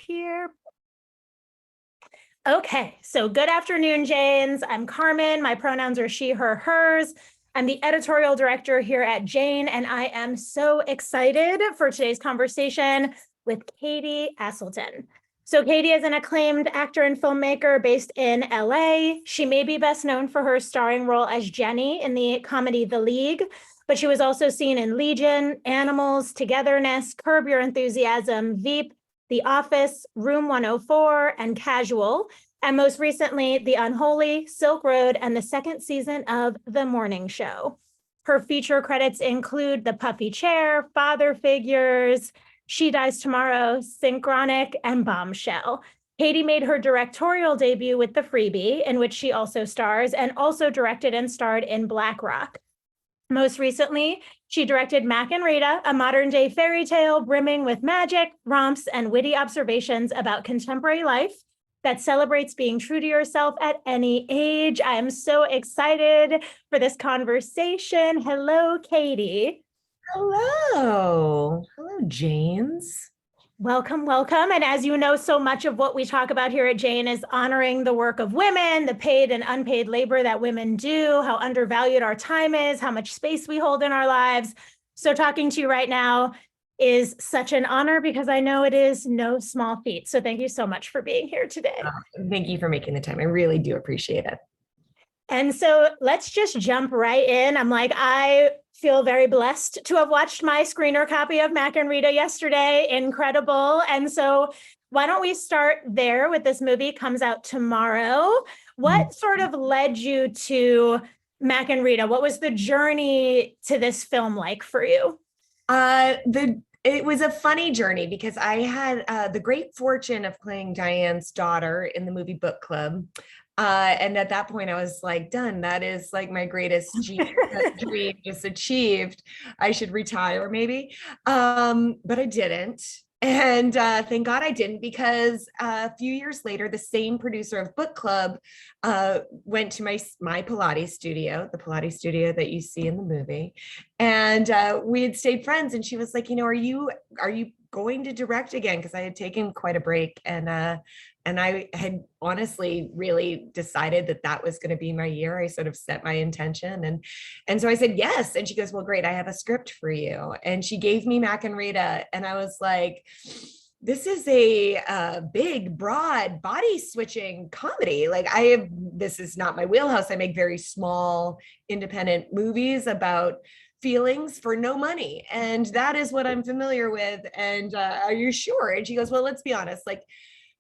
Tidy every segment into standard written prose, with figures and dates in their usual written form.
here. Okay, so good afternoon, Janes. I'm Carmen. My pronouns are she, her, hers. I'm the editorial director here at Jane, and I am so excited for today's conversation with Katie Aselton. So Katie is an acclaimed actor and filmmaker based in LA. She may be best known for her starring role as Jenny in the comedy The League, but she was also seen in Legion, Animals, Togetherness, Curb Your Enthusiasm, Veep, The Office, Room 104, and Casual, and most recently, The Unholy, Silk Road, and the second season of The Morning Show. Her feature credits include The Puffy Chair, Father Figures, She Dies Tomorrow, Synchronic, and Bombshell. Katie made her directorial debut with The Freebie, in which she also stars, and also directed and starred in Black Rock. Most recently, she directed Mack Rita, a modern-day fairy tale brimming with magic, romps, and witty observations about contemporary life that celebrates being true to yourself at any age. I am so excited for this conversation. Hello, Katie. Hello. Hello, James. Welcome, welcome. And as you know, so much of what we talk about here at Jane is honoring the work of women, the paid and unpaid labor that women do, how undervalued our time is, how much space we hold in our lives. So talking to you right now is such an honor because I know it is no small feat. So thank you so much for being here today. Thank you for making the time. I really do appreciate it. And so let's just jump right in. I feel very blessed to have watched my screener copy of Mack Rita yesterday. Incredible. And so why don't we start there with this movie comes out tomorrow. What sort of led you to Mack Rita? What was the journey to this film like for you? It was a funny journey because I had the great fortune of playing Diane's daughter in the movie Book Club. And at that point, I was like, done. That is like my greatest dream just achieved. I should retire maybe. But I didn't. And thank God I didn't, because a few years later, the same producer of Book Club went to my Pilates studio, the Pilates studio that you see in the movie. And we had stayed friends. And she was like, are you going to direct again? Because I had taken quite a break. And I had honestly really decided that was going to be my year. I sort of set my intention. And so I said, yes. And she goes, well, great. I have a script for you. And she gave me Mack Rita. And I was like, this is a big, broad body switching comedy. This is not my wheelhouse. I make very small, independent movies about feelings for no money. And that is what I'm familiar with. And are you sure? And she goes, well, let's be honest,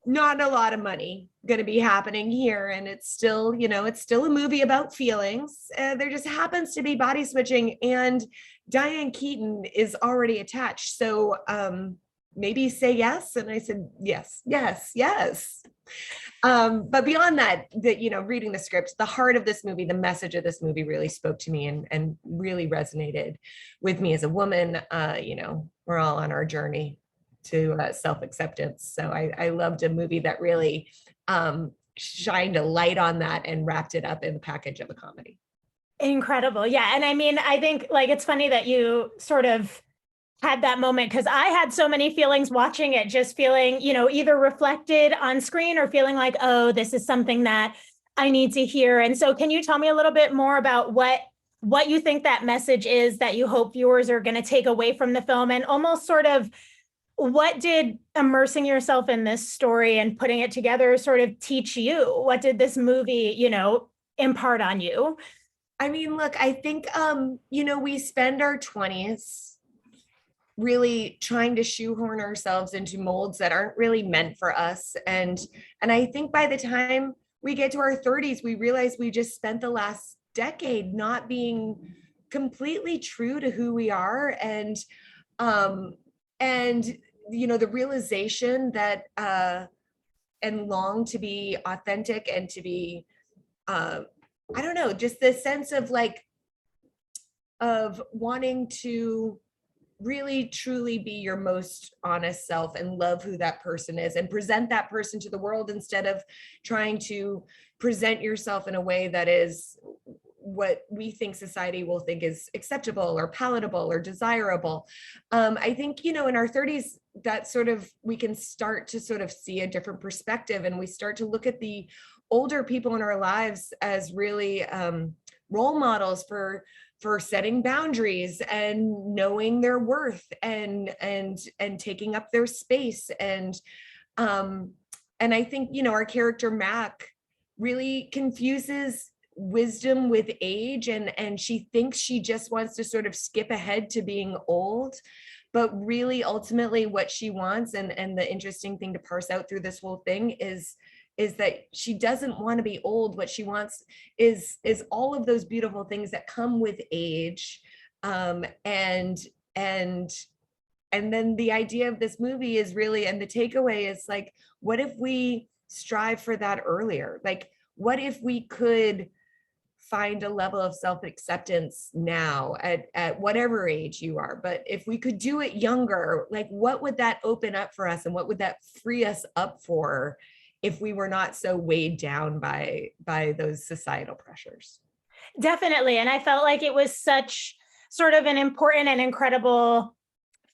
not a lot of money going to be happening here. And it's still, it's still a movie about feelings. There just happens to be body switching, and Diane Keaton is already attached. So maybe say yes. And I said, yes. But beyond that, reading the script, the heart of this movie, the message of this movie really spoke to me and really resonated with me as a woman. We're all on our journey to self-acceptance. So I loved a movie that really shined a light on that and wrapped it up in the package of a comedy. Incredible. Yeah. And I think it's funny that you sort of had that moment, because I had so many feelings watching it, just feeling, either reflected on screen or feeling like, oh, this is something that I need to hear. And so can you tell me a little bit more about what you think that message is that you hope viewers are going to take away from the film, and almost sort of what did immersing yourself in this story and putting it together sort of teach you? What did this movie, impart on you? I mean, look, I think, we spend our 20s really trying to shoehorn ourselves into molds that aren't really meant for us. And I think by the time we get to our 30s, we realize we just spent the last decade not being completely true to who we are. And the realization that and long to be authentic and to be I don't know, just the sense of of wanting to really truly be your most honest self and love who that person is and present that person to the world, instead of trying to present yourself in a way that is what we think society will think is acceptable or palatable or desirable. I think, in our 30s, that sort of, we can start to sort of see a different perspective, and we start to look at the older people in our lives as really role models for setting boundaries and knowing their worth and taking up their space. And I think, our character Mack really confuses wisdom with age, and she thinks she just wants to sort of skip ahead to being old, but really ultimately what she wants, and the interesting thing to parse out through this whole thing is that she doesn't want to be old. What she wants is all of those beautiful things that come with age. And then the idea of this movie is really, and the takeaway is like, what if we strive for that earlier? Like, what if we could find a level of self-acceptance now at whatever age you are, but if we could do it younger, like what would that open up for us, and what would that free us up for if we were not so weighed down by those societal pressures? Definitely. And I felt like it was such sort of an important and incredible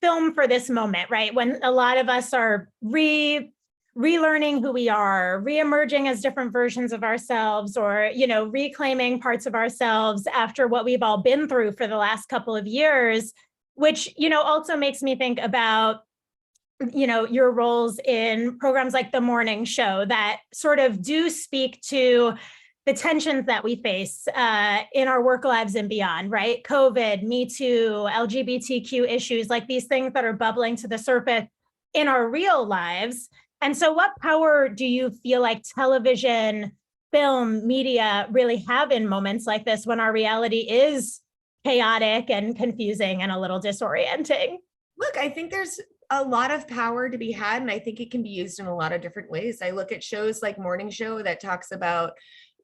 film for this moment, right? When a lot of us are relearning who we are, reemerging as different versions of ourselves, or, reclaiming parts of ourselves after what we've all been through for the last couple of years, which, also makes me think about, your roles in programs like The Morning Show that sort of do speak to the tensions that we face in our work lives and beyond, right? COVID, Me Too, LGBTQ issues, like these things that are bubbling to the surface in our real lives. And so what power do you feel like television, film, media really have in moments like this when our reality is chaotic and confusing and a little disorienting? Look, I think there's a lot of power to be had, and I think it can be used in a lot of different ways. I look at shows like Morning Show that talks about,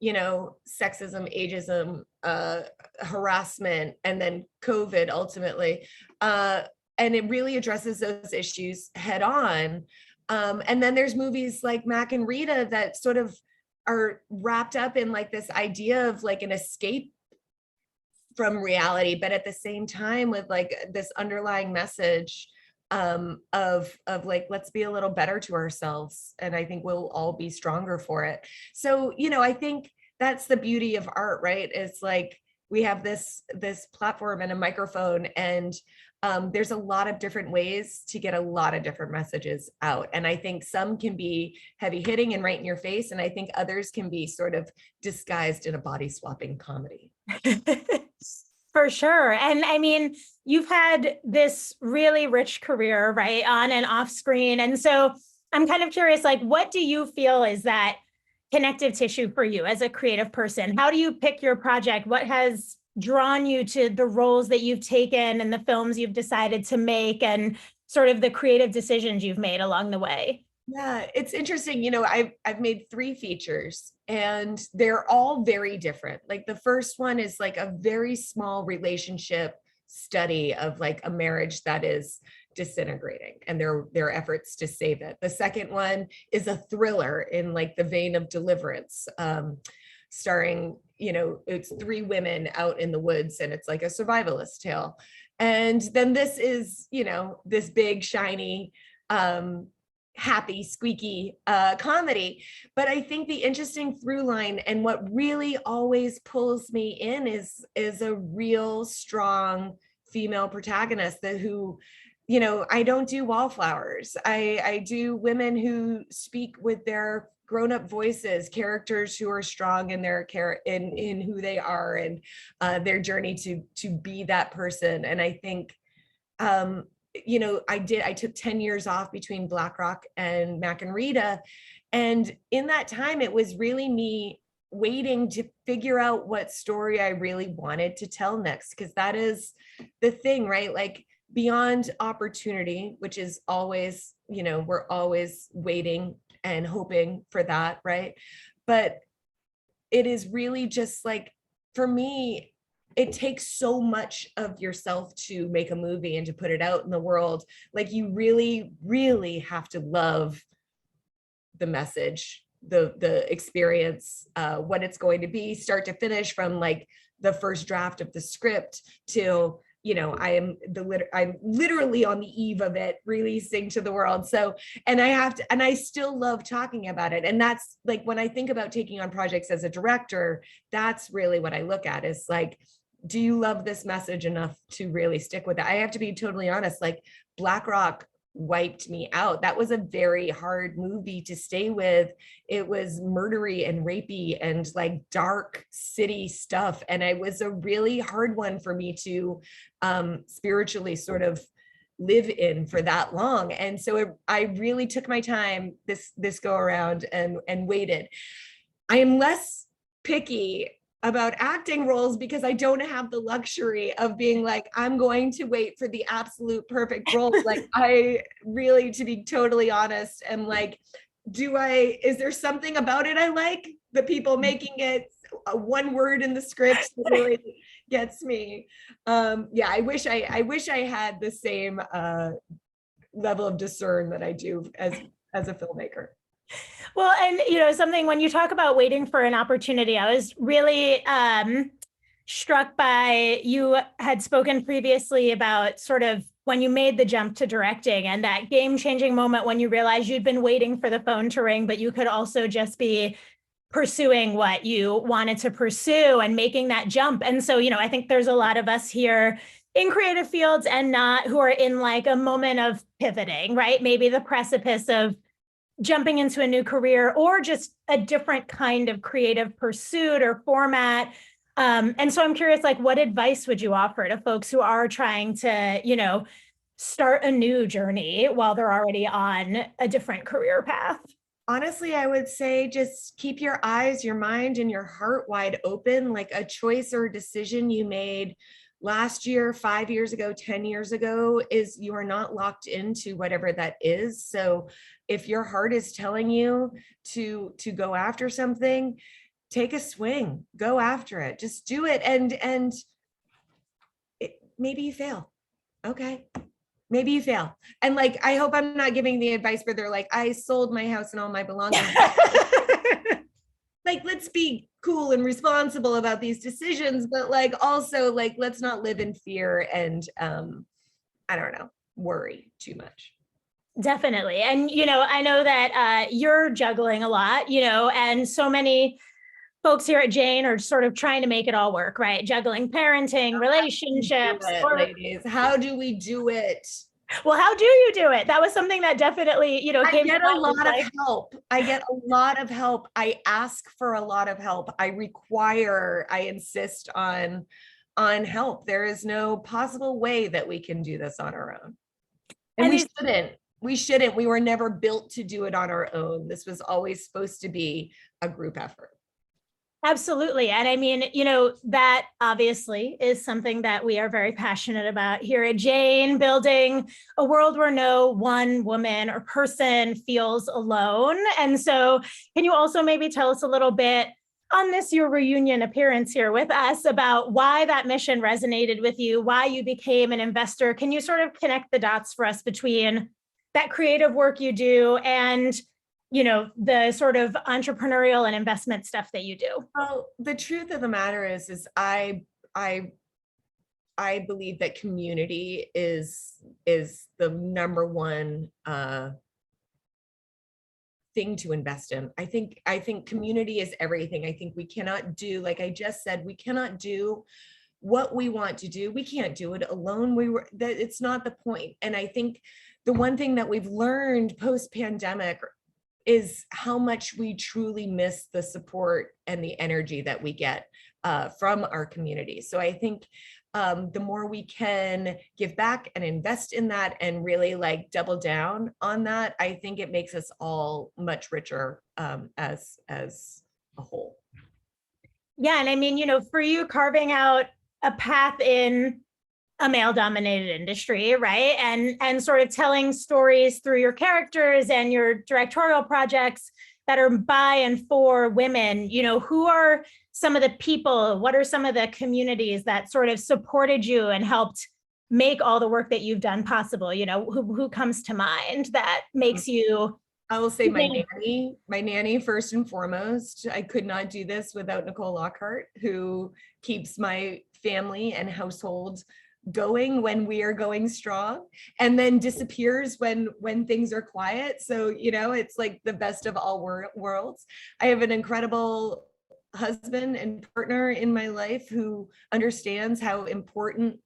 sexism, ageism, harassment, and then COVID ultimately. And it really addresses those issues head on. And then there's movies like Mack and Rita that sort of are wrapped up in like this idea of like an escape from reality, but at the same time with like this underlying message of like, let's be a little better to ourselves, and I think we'll all be stronger for it. So I think that's the beauty of art, right? It's like we have this platform and a microphone, and there's a lot of different ways to get a lot of different messages out, and I think some can be heavy hitting and right in your face, and I think others can be sort of disguised in a body swapping comedy. For sure. And I mean, you've had this really rich career, right, on and off screen. And so I'm kind of curious, like, what do you feel is that connective tissue for you as a creative person? How do you pick your project? What has drawn you to the roles that you've taken and the films you've decided to make, and sort of the creative decisions you've made along the way? Yeah, it's interesting. I've made 3 features, and they're all very different. Like the first one is like a very small relationship study of like a marriage that is disintegrating and their efforts to save it. The second one is a thriller in like the vein of Deliverance, starring, it's 3 women out in the woods, and it's like a survivalist tale. And then this is, this big, shiny, happy, squeaky comedy. But I think the interesting through line, and what really always pulls me in, is a real strong female protagonist who, I don't do wallflowers. I do women who speak with their grown-up voices, characters who are strong in their in who they are, and their journey to be that person. And I think I took 10 years off between Black Rock and Mack and Rita. And in that time, it was really me waiting to figure out what story I really wanted to tell next. Because that is the thing, right? Like beyond opportunity, which is always, we're always waiting and hoping for that, right? But it is really just like, for me, it takes so much of yourself to make a movie and to put it out in the world. Like you really, really have to love the message the experience, what it's going to be, start to finish, from like the first draft of the script till, you know, I'm literally on the eve of it releasing to the world. So, and I still love talking about it. And that's like, when I think about taking on projects as a director, that's really what I look at, is like, do you love this message enough to really stick with it? I have to be totally honest, like Black Rock wiped me out. That was a very hard movie to stay with. It was murdery and rapey and like dark city stuff. And it was a really hard one for me to spiritually sort of live in for that long. And so I really took my time this go around and waited. I am less picky about acting roles because I don't have the luxury of being like, I'm going to wait for the absolute perfect role. Like, I really, to be totally honest, am like, is there something about it I like? The people making it one word in the script that really gets me. Yeah, I wish I had the same level of discern that I do as a filmmaker. Well, and you know, something, when you talk about waiting for an opportunity, I was really struck by, you had spoken previously about sort of when you made the jump to directing and that game-changing moment when you realized you'd been waiting for the phone to ring, but you could also just be pursuing what you wanted to pursue and making that jump. And so, you know, I think there's a lot of us here in creative fields and not, who are in like a moment of pivoting, right? Maybe the precipice of jumping into a new career or just a different kind of creative pursuit or format. And so I'm curious, like, what advice would you offer to folks who are trying to, you know, start a new journey while they're already on a different career path? Honestly, I would say just keep your eyes, your mind, and your heart wide open. Like a choice or decision you made last year, 5 years ago, 10 years ago, is you are not locked into whatever that is. So if your heart is telling you to go after something, take a swing, go after it, just do it. And maybe you fail. Okay. Maybe you fail. And like, I hope I'm not giving the advice where they're like, I sold my house and all my belongings. Like, let's be cool and responsible about these decisions, but like, also like, let's not live in fear and I don't know, worry too much. Definitely. And, you know, I know that you're juggling a lot, you know, and so many folks here at Jane are sort of trying to make it all work, right? Juggling parenting, relationships. Ladies, how do we do it? Well, how do you do it? That was something that definitely, you know, I came get to a mind, lot of like, help. I get a lot of help. I ask for a lot of help. I insist on help. There is no possible way that we can do this on our own. And we shouldn't. We shouldn't. We were never built to do it on our own. This was always supposed to be a group effort. Absolutely. And I mean, you know, that obviously is something that we are very passionate about here at Jane, building a world where no one woman or person feels alone. And so can you also maybe tell us a little bit on this, your reunion appearance here with us, about why that mission resonated with you, why you became an investor? Can you sort of connect the dots for us between that creative work you do and, you know, the sort of entrepreneurial and investment stuff that you do? Well, the truth of the matter is I believe that community is the number one thing to invest in. I think community is everything. I think we cannot do, like I just said, we cannot do what we want to do. We can't do it alone. It's not the point. And I think the one thing that we've learned post-pandemic is how much we truly miss the support and the energy that we get from our community. So I think the more we can give back and invest in that and really like double down on that, I think it makes us all much richer as a whole. Yeah. And I mean, you know, for you, carving out a path in a male-dominated industry, right? And sort of telling stories through your characters and your directorial projects that are by and for women, you know, who are some of the people, what are some of the communities that sort of supported you and helped make all the work that you've done possible? You know, who comes to mind that makes you I will say Yeah. my nanny first and foremost. I could not do this without Nicole Lockhart, who keeps my family and household going when we are going strong, and then disappears when things are quiet. So, it's like the best of all worlds. I have an incredible husband and partner in my life who understands how important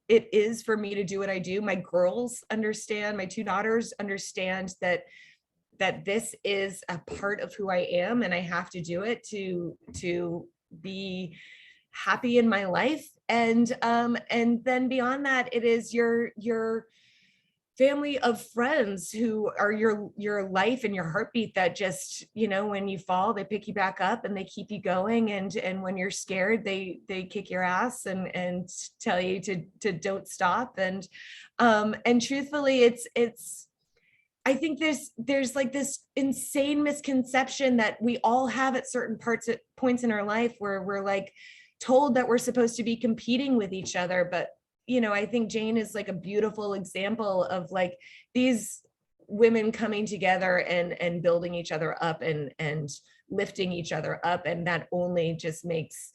it is for me to do what I do. My girls understand, my two daughters understand that this is a part of who I am, and I have to do it to be happy in my life. And then beyond that, it is your family of friends who are your life and your heartbeat, that just, when you fall, they pick you back up and they keep you going. And when you're scared, they kick your ass and tell you to don't stop. And truthfully, it's I think there's like this insane misconception that we all have at certain points in our life, where we're like told that we're supposed to be competing with each other. But I think Jane is like a beautiful example of like these women coming together and building each other up and lifting each other up, and that only just makes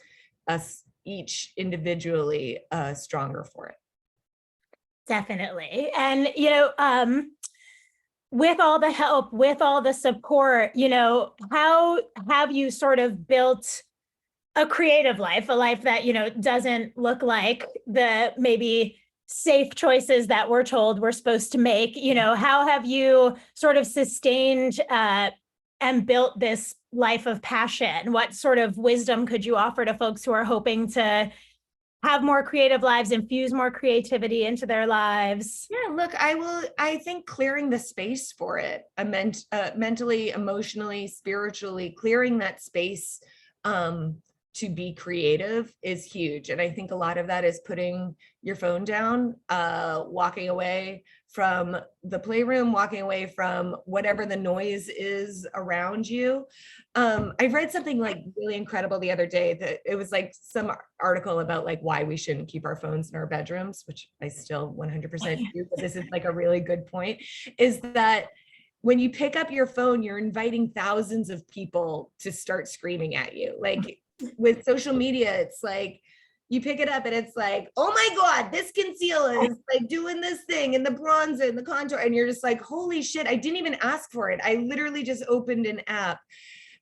us each individually stronger for it. Definitely. And, with all the help, with all the support, how have you sort of built a creative life, a life that, doesn't look like the maybe safe choices that we're told we're supposed to make? How have you sort of sustained and built this life of passion? What sort of wisdom could you offer to folks who are hoping to have more creative lives, infuse more creativity into their lives? Yeah, look, I think clearing the space for it, mentally, emotionally, spiritually, clearing that space to be creative is huge. And I think a lot of that is putting your phone down, walking away from the playroom, walking away from whatever the noise is around you. I read something like really incredible the other day, that it was like some article about like why we shouldn't keep our phones in our bedrooms, which I still 100% do, but this is like a really good point, is that when you pick up your phone, you're inviting thousands of people to start screaming at you. Like with social media, it's like you pick it up and it's like, oh my God, this concealer is like doing this thing and the bronzer and the contour. And you're just like, holy shit, I didn't even ask for it. I literally just opened an app.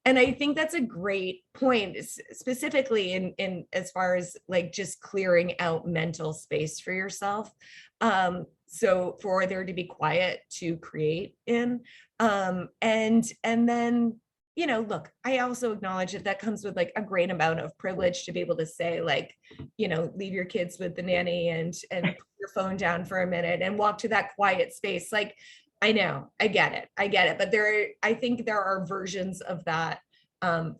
And I think that's a great point, specifically in as far as like just clearing out mental space for yourself. So for there to be quiet to create in, and then, look, I also acknowledge that comes with like a great amount of privilege to be able to say like, leave your kids with the nanny and put your phone down for a minute and walk to that quiet space. Like, I know, I get it. But I think there are versions of that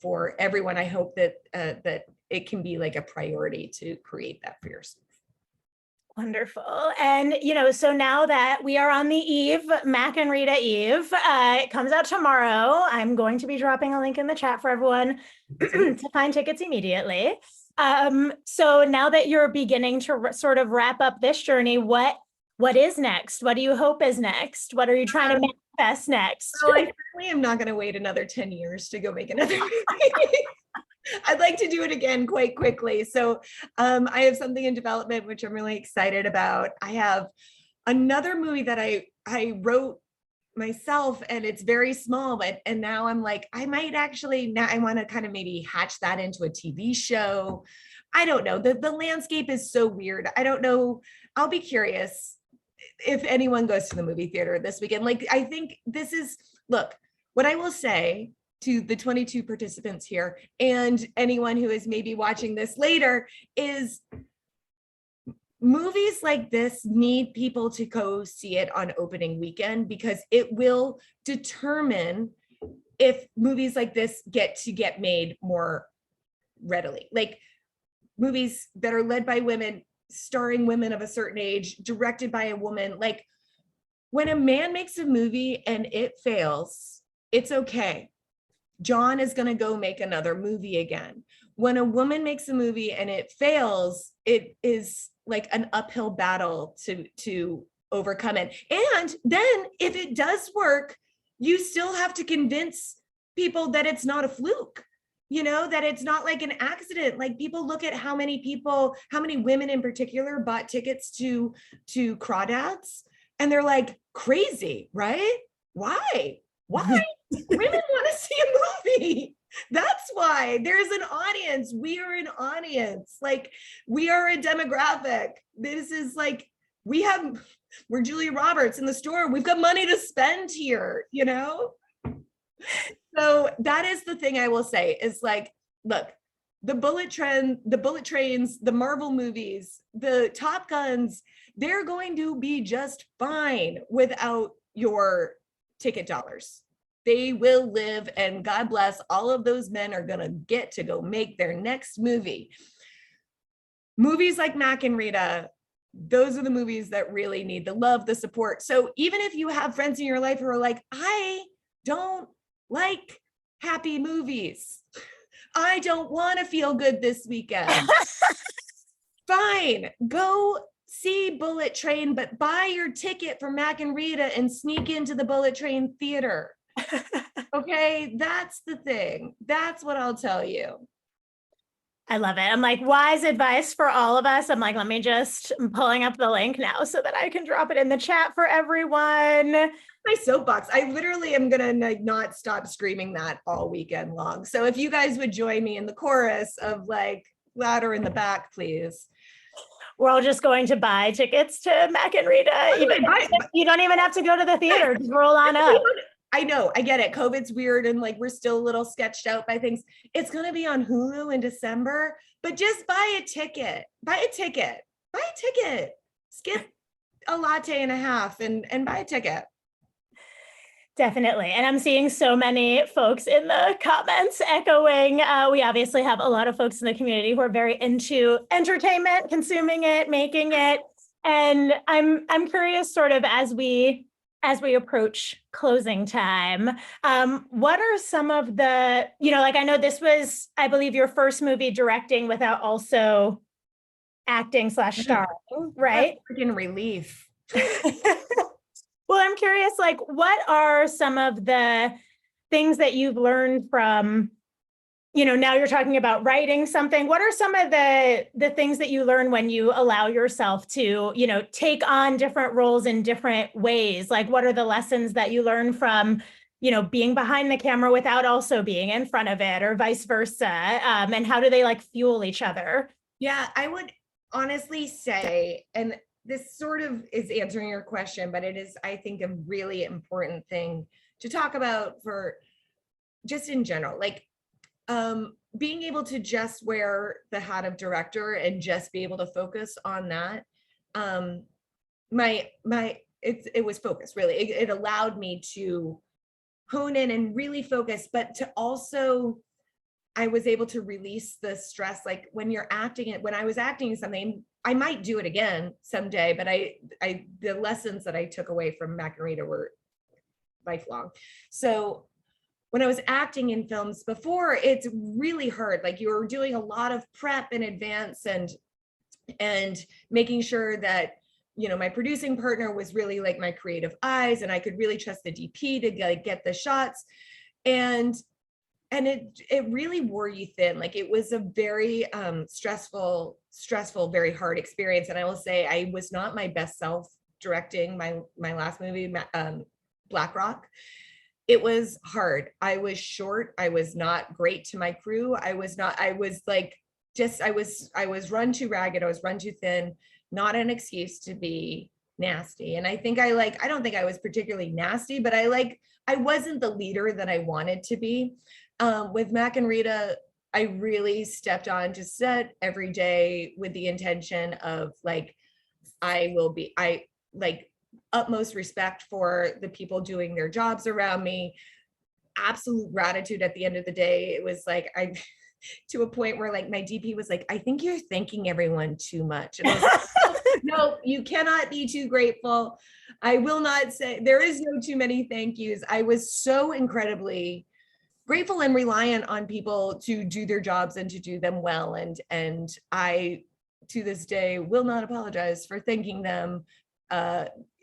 for everyone. I hope that it can be like a priority to create that for yourself. Wonderful. And, so now that we are on the eve, Mack and Rita Eve, it comes out tomorrow. I'm going to be dropping a link in the chat for everyone to find tickets immediately. So now that you're beginning to sort of wrap up this journey, what is next? What do you hope is next? What are you trying to manifest next? Well, I certainly am not going to wait another 10 years to go make another movie. I'd like to do it again quite quickly. So I have something in development, which I'm really excited about. I have another movie that I wrote myself, and it's very small, and now I'm like, I might actually, now I want to kind of maybe hatch that into a TV show. I don't know. The landscape is so weird. I don't know. I'll be curious if anyone goes to the movie theater this weekend. Like, I think look, what I will say to the 22 participants here and anyone who is maybe watching this later is movies like this need people to go see it on opening weekend, because it will determine if movies like this get made more readily. Like movies that are led by women, starring women of a certain age, directed by a woman. Like when a man makes a movie and it fails, it's okay. John is going to go make another movie again. When a woman makes a movie and it fails, it is like an uphill battle to overcome it. And then if it does work, you still have to convince people that it's not a fluke, that it's not like an accident. Like, people look at how many women in particular bought tickets to crawdads, and they're like, crazy, right? Why women want to see a movie? That's why there's an audience. We are an audience. Like, we are a demographic. This is like, we're Julia Roberts in the store. We've got money to spend here, So that is the thing I will say is like, look, the bullet trains, the Marvel movies, the Top Guns, they're going to be just fine without your ticket dollars. They will live, and God bless, all of those men are going to get to go make their next movie. Movies like Mack and Rita, those are the movies that really need the love, the support. So even if you have friends in your life who are like, I don't like happy movies, I don't want to feel good this weekend. Fine, go see Bullet Train, but buy your ticket for Mack and Rita and sneak into the Bullet Train theater. Okay, that's the thing. That's what I'll tell you. I love it. I'm like, wise advice for all of us. I'm like, I'm pulling up the link now so that I can drop it in the chat for everyone. My soapbox. I literally am gonna not stop screaming that all weekend long. So if you guys would join me in the chorus of like louder in the back, please. We're all just going to buy tickets to Mack and Rita. You don't even have to go to the theater. Just roll on up. I know, I get it. COVID's weird and like we're still a little sketched out by things. It's going to be on Hulu in December, but just buy a ticket. Skip a latte and a half and buy a ticket. Definitely. And I'm seeing so many folks in the comments echoing. We obviously have a lot of folks in the community who are very into entertainment, consuming it, making it. And I'm curious, sort of as we approach closing time, what are some of the, like, I know this was, I believe, your first movie directing without also acting / starring, right? Freaking relief. Well, I'm curious, like, what are some of the things that you've learned from, now you're talking about writing something. What are some of the things that you learn when you allow yourself to, take on different roles in different ways? Like, what are the lessons that you learn from, being behind the camera without also being in front of it, or vice versa? And how do they like fuel each other? Yeah, I would honestly say, and this sort of is answering your question, but it is, I think, a really important thing to talk about for just in general, like being able to just wear the hat of director and just be able to focus on that. It was focused, really. It allowed me to hone in and really focus, but to also, I was able to release the stress. Like when I was acting something, I might do it again someday, but the lessons that I took away from Mack and Rita were lifelong. So when I was acting in films before, it's really hard. Like you're doing a lot of prep in advance and making sure that, my producing partner was really like my creative eyes, and I could really trust the DP to get the shots. And it really wore you thin. Like it was a very stressful, very hard experience. And I will say I was not my best self directing my last movie, Black Rock. It was hard. I was short. I was not great to my crew. I was run too ragged. I was run too thin. Not an excuse to be nasty. And I think I don't think I was particularly nasty, but I wasn't the leader that I wanted to be. With Mack and Rita, I really stepped on to set every day with the intention of utmost respect for the people doing their jobs around me, absolute gratitude at the end of the day. It was like, to a point where like my DP was like, I think you're thanking everyone too much. And I was like, no, you cannot be too grateful. I will not say, there is no too many thank yous. I was so incredibly grateful and reliant on people to do their jobs and to do them well. And I, to this day, will not apologize for thanking them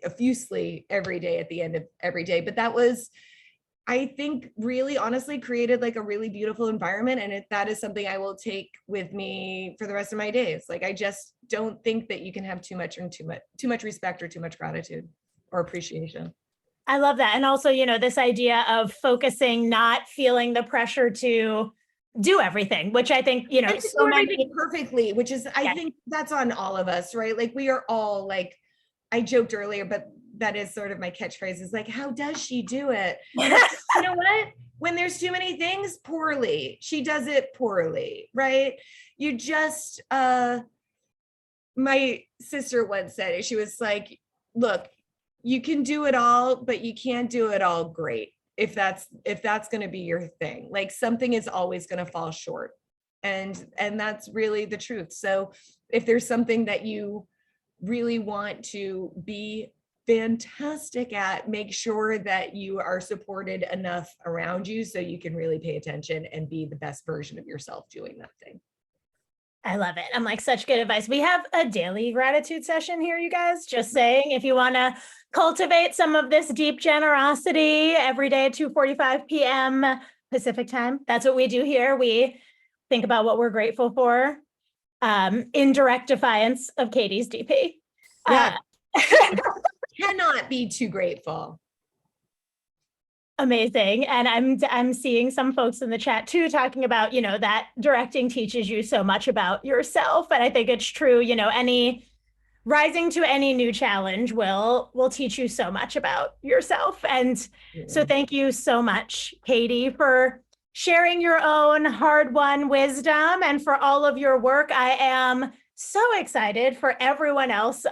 effusively every day at the end of every day. But that was, I think really honestly created like a really beautiful environment. And that is something I will take with me for the rest of my days. Like, I just don't think that you can have too much respect or too much gratitude or appreciation. I love that. And also, this idea of focusing, not feeling the pressure to do everything, which I think, And to so do many. everything perfectly, which is, I think that's on all of us, right? Like, we are all like, I joked earlier, but that is sort of my catchphrase, is like, how does she do it? You know what? When there's too many things, poorly. She does it poorly, right? You just, my sister once said it. She was like, look, you can do it all, but you can't do it all great. If that's going to be your thing, like, something is always going to fall short. And that's really the truth. So if there's something that you really want to be fantastic at, make sure that you are supported enough around you so you can really pay attention and be the best version of yourself doing that thing. I love it. I'm like, such good advice. We have a daily gratitude session here, you guys. Just saying, if you want to cultivate some of this deep generosity every day at 2:45 p.m. Pacific time, that's what we do here. We think about what we're grateful for, in direct defiance of Katie's DP. Yeah. Cannot be too grateful. Amazing. And I'm seeing some folks in the chat too talking about, that directing teaches you so much about yourself. And I think it's true, any rising to any new challenge will teach you so much about yourself. And so thank you so much, Katie, for sharing your own hard-won wisdom and for all of your work. I am so excited for everyone else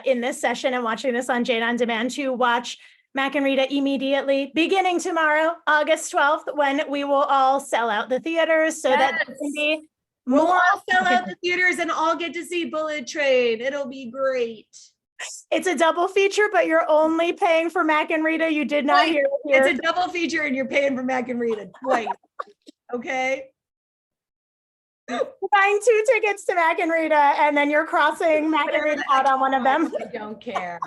in this session and watching this on Jane on Demand to watch Mack and Rita immediately, beginning tomorrow, August 12th, when we will all sell out the theaters so that there can be we'll more. all sell out the theaters and all get to see Bullet Train. It'll be great. It's a double feature, but you're only paying for Mack and Rita. You did not hear it here. It's a double feature and you're paying for Mack and Rita twice. Okay. Buying 2 tickets to Mack and Rita, and then you're crossing Mack and Rita out on one of them. I don't care.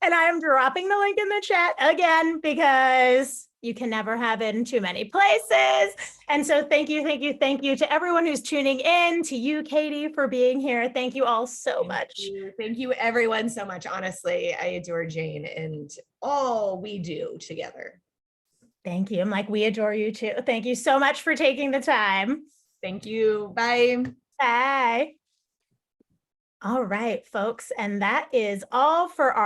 And I am dropping the link in the chat again because you can never have it in too many places. And so thank you to everyone who's tuning in, to you, Katie, for being here. Thank you all so much. Thank you everyone so much. Honestly, I adore Jane and all we do together. Thank you. I'm like, we adore you too. Thank you so much for taking the time. Thank you. Bye. Bye. All right, folks. And that is all for our